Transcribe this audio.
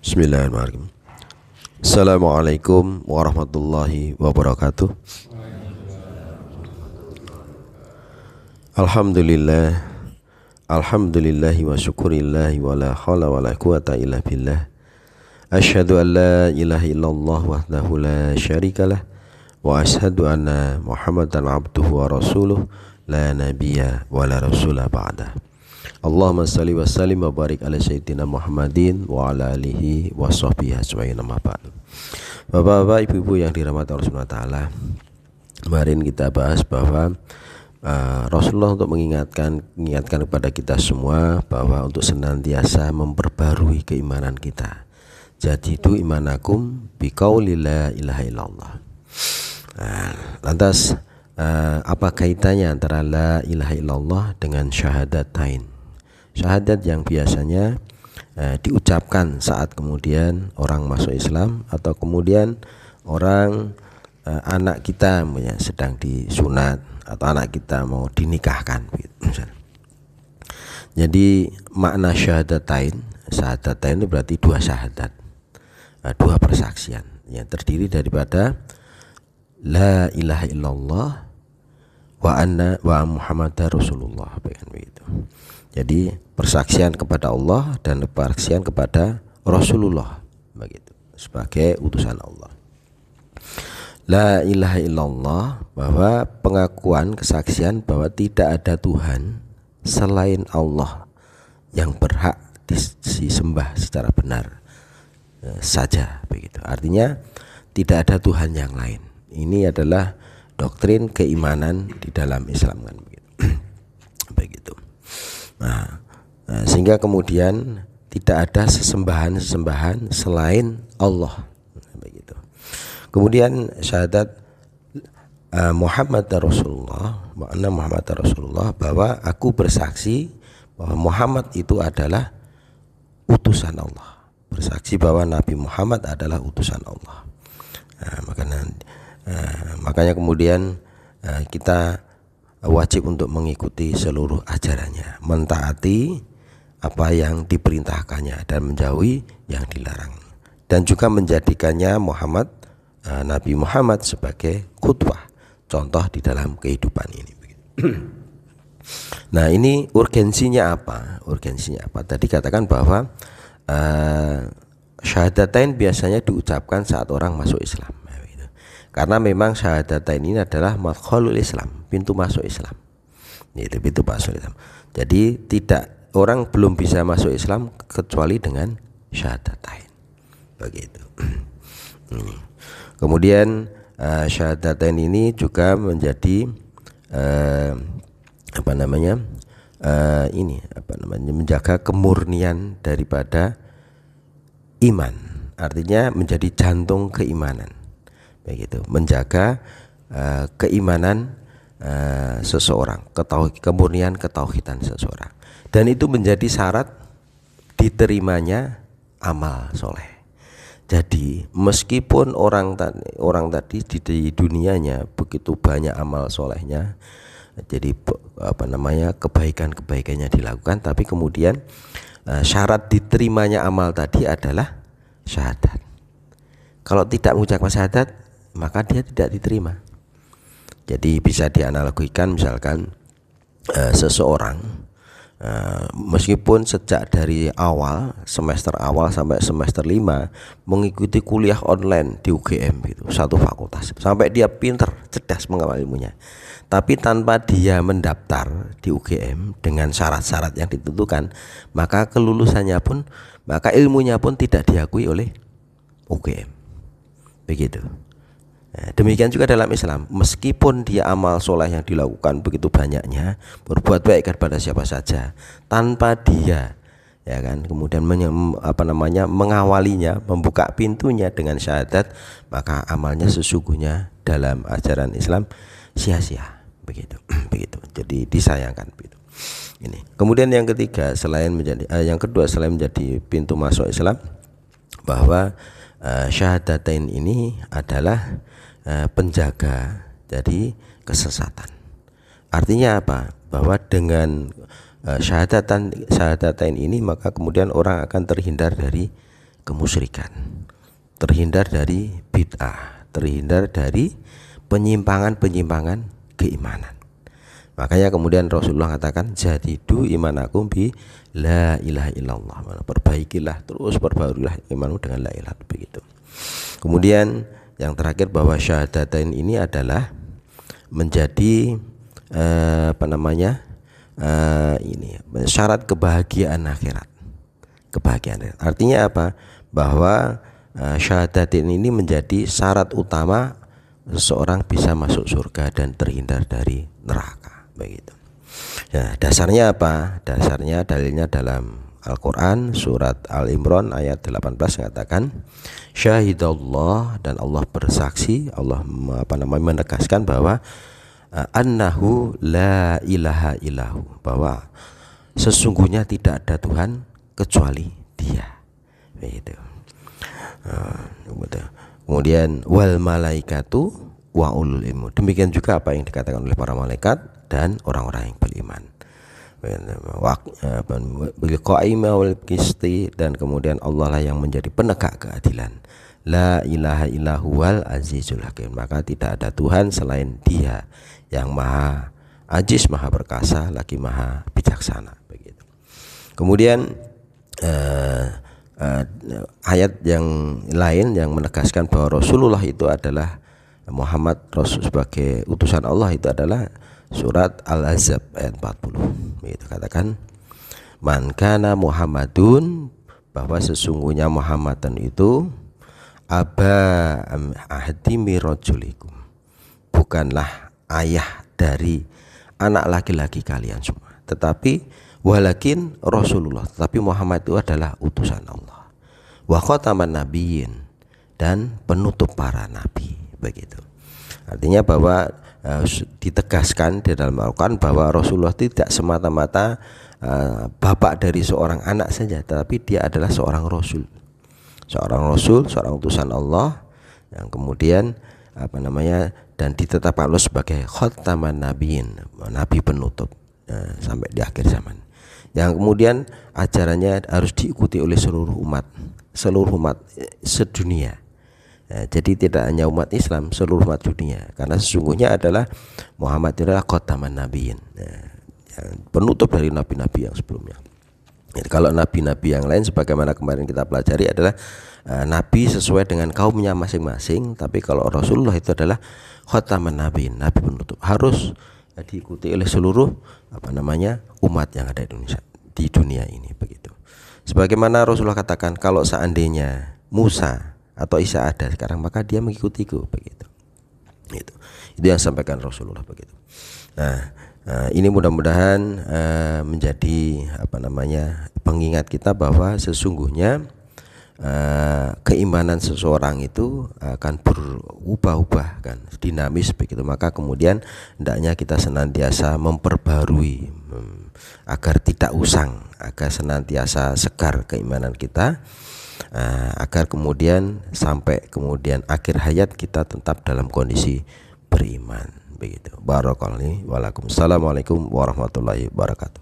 Bismillahirrahmanirrahim. Assalamualaikum warahmatullahi wabarakatuh. Alhamdulillah. Alhamdulillahi wa syukurillahi wa la hawla wa la quwata illa billah. Asyhadu an la ilaha illallah wahdahu la syarikalah wa asyhadu anna Muhammadan abduhu wa rasuluh la nabiyya wa la rasula ba'dah. Allahumma salli wa sallim wa barik ala sayyidina Muhammadin wa ala alihi wa sahbihi ajma'in, amma ba'du. Bapak-bapak, ibu-ibu yang dirahmati Allah Subhanahu wa taala, kemarin kita bahas bahwa Rasulullah untuk mengingatkan kepada kita semua bahwa untuk senantiasa memperbarui keimanan kita. Jadidu imanakum biqauli la ilaha illallah. Lantas apa kaitannya antara la ilaha illallah dengan syahadatain? Syahadat yang biasanya diucapkan saat kemudian orang masuk Islam, atau kemudian orang anak kita sedang disunat, atau anak kita mau dinikahkan gitu. Jadi makna syahadatain itu berarti dua syahadat, dua persaksian yang terdiri daripada la ilaha illallah wa Muhammadar Rasulullah, begitu. Jadi persaksian kepada Allah dan persaksian kepada Rasulullah, begitu, sebagai utusan Allah. La ilaha illallah, bahwa pengakuan, kesaksian bahwa tidak ada Tuhan selain Allah yang berhak disembah secara benar saja, begitu. Artinya tidak ada Tuhan yang lain. Ini adalah doktrin keimanan di dalam Islam, kan begitu. Begitu. Nah, sehingga kemudian tidak ada sesembahan selain Allah, begitu. Kemudian syahadat Muhammad Rasulullah, makna Muhammad Rasulullah, bahwa aku bersaksi bahwa Muhammad itu adalah utusan Allah, bersaksi bahwa Nabi Muhammad adalah utusan Allah. Makanya kemudian kita wajib untuk mengikuti seluruh ajarannya, mentaati apa yang diperintahkannya dan menjauhi yang dilarang, dan juga menjadikannya Nabi Muhammad sebagai qudwah, contoh di dalam kehidupan ini. Nah, ini urgensinya apa? Tadi katakan bahwa syahadatain biasanya diucapkan saat orang masuk Islam. Karena memang syahadatain ini adalah madkhalul Islam, pintu masuk Islam. Itu pintu masuk Islam. Jadi orang belum bisa masuk Islam kecuali dengan syahadatain. Begitu. Kemudian syahadatain ini juga menjadi menjaga kemurnian daripada iman. Artinya menjadi jantung keimanan. Begitu, menjaga keimanan seseorang, kemurnian ketauhidan seseorang, dan itu menjadi syarat diterimanya amal soleh. Jadi meskipun orang tadi di dunianya begitu banyak amal solehnya, jadi kebaikannya dilakukan, tapi kemudian syarat diterimanya amal tadi adalah syahadat. Kalau tidak mengucapkan syahadat, maka dia tidak diterima. Jadi bisa dianalogikan, misalkan seseorang meskipun sejak dari semester awal sampai semester 5 mengikuti kuliah online di UGM gitu, satu fakultas, sampai dia pinter, cerdas mengamal ilmunya, tapi tanpa dia mendaftar di UGM dengan syarat-syarat yang ditentukan, maka ilmunya pun tidak diakui oleh UGM. Begitu. Demikian juga dalam Islam, meskipun dia amal soleh yang dilakukan begitu banyaknya, berbuat baik kepada siapa saja, tanpa dia kemudian mengawalinya, membuka pintunya dengan syahadat, maka amalnya sesungguhnya dalam ajaran Islam sia-sia. Begitu. Jadi disayangkan begitu. Ini. Kemudian yang kedua selain menjadi pintu masuk Islam, bahwa syahadatain ini adalah penjaga dari kesesatan. Artinya apa? Bahwa dengan syahadatain ini maka kemudian orang akan terhindar dari kemusyrikan, terhindar dari bid'ah, terhindar dari penyimpangan-penyimpangan keimanan. Makanya kemudian Rasulullah katakan jadidu imanakum bi la ilaha illallah. Perbaikilah, terus perbaikilah imanmu dengan la ilaha, begitu. Kemudian yang terakhir bahwa syahadatain ini adalah menjadi ini syarat kebahagiaan akhirat. Kebahagiaan. Artinya apa? Bahwa syahadatain ini menjadi syarat utama seseorang bisa masuk surga dan terhindar dari neraka, begitu. Nah, dasarnya apa? Dasarnya dalilnya dalam Al-Quran surat Al-Imran ayat 18 mengatakan syahidallah, dan Allah bersaksi, Allah menegaskan bahwa annahu la ilaha illahu, bahwa sesungguhnya tidak ada Tuhan kecuali Dia, begitu. Kemudian wal malaikatu wa ulul ilmu, demikian juga apa yang dikatakan oleh para malaikat dan orang-orang yang beriman. Dan kemudian Allah lah yang menjadi penegak keadilan. La ilaha illahu wal azizul hakim, maka tidak ada Tuhan selain Dia yang maha aziz, maha perkasa, lagi maha bijaksana, begitu. Kemudian ayat yang lain yang menegaskan bahwa Rasulullah itu adalah Muhammad Rasul sebagai utusan Allah itu adalah surat Al-Ahzab ayat 40. Itu katakan man kana Muhammadun, bahwa sesungguhnya Muhammadan itu aba ahdimi rajulikum, bukanlah ayah dari anak laki-laki kalian semua, tetapi walakin Rasulullah, tetapi Muhammad itu adalah utusan Allah, wa khataman nabiyyin, dan penutup para nabi, begitu. Artinya bahwa ditegaskan di dalam Al-Quran bahwa Rasulullah tidak semata-mata bapak dari seorang anak saja, tetapi dia adalah seorang rasul, seorang utusan Allah yang kemudian dan ditetapkan Allah sebagai khataman nabiyyin, nabi penutup sampai di akhir zaman, yang kemudian ajarannya harus diikuti oleh seluruh umat sedunia. Jadi tidak hanya umat Islam, seluruh umat dunia, karena sesungguhnya adalah Muhammad adalah khataman nabiyyin, penutup dari nabi-nabi yang sebelumnya. Jadi kalau nabi-nabi yang lain sebagaimana kemarin kita pelajari adalah nabi sesuai dengan kaumnya masing-masing, tapi kalau Rasulullah itu adalah khataman nabiyyin, nabi penutup, harus diikuti oleh seluruh umat yang ada di dunia ini, begitu. Sebagaimana Rasulullah katakan kalau seandainya Musa atau Isa ada sekarang, maka dia mengikutiku, begitu. Itu yang disampaikan Rasulullah, begitu. Nah, ini mudah-mudahan menjadi pengingat kita bahwa sesungguhnya keimanan seseorang itu akan berubah-ubah, kan, dinamis, begitu. Maka kemudian hendaknya kita senantiasa memperbarui agar tidak usang, agar senantiasa segar keimanan kita, agar kemudian sampai kemudian akhir hayat kita tetap dalam kondisi beriman, begitu. Barakallahu walakum. Assalamualaikum warahmatullahi wabarakatuh.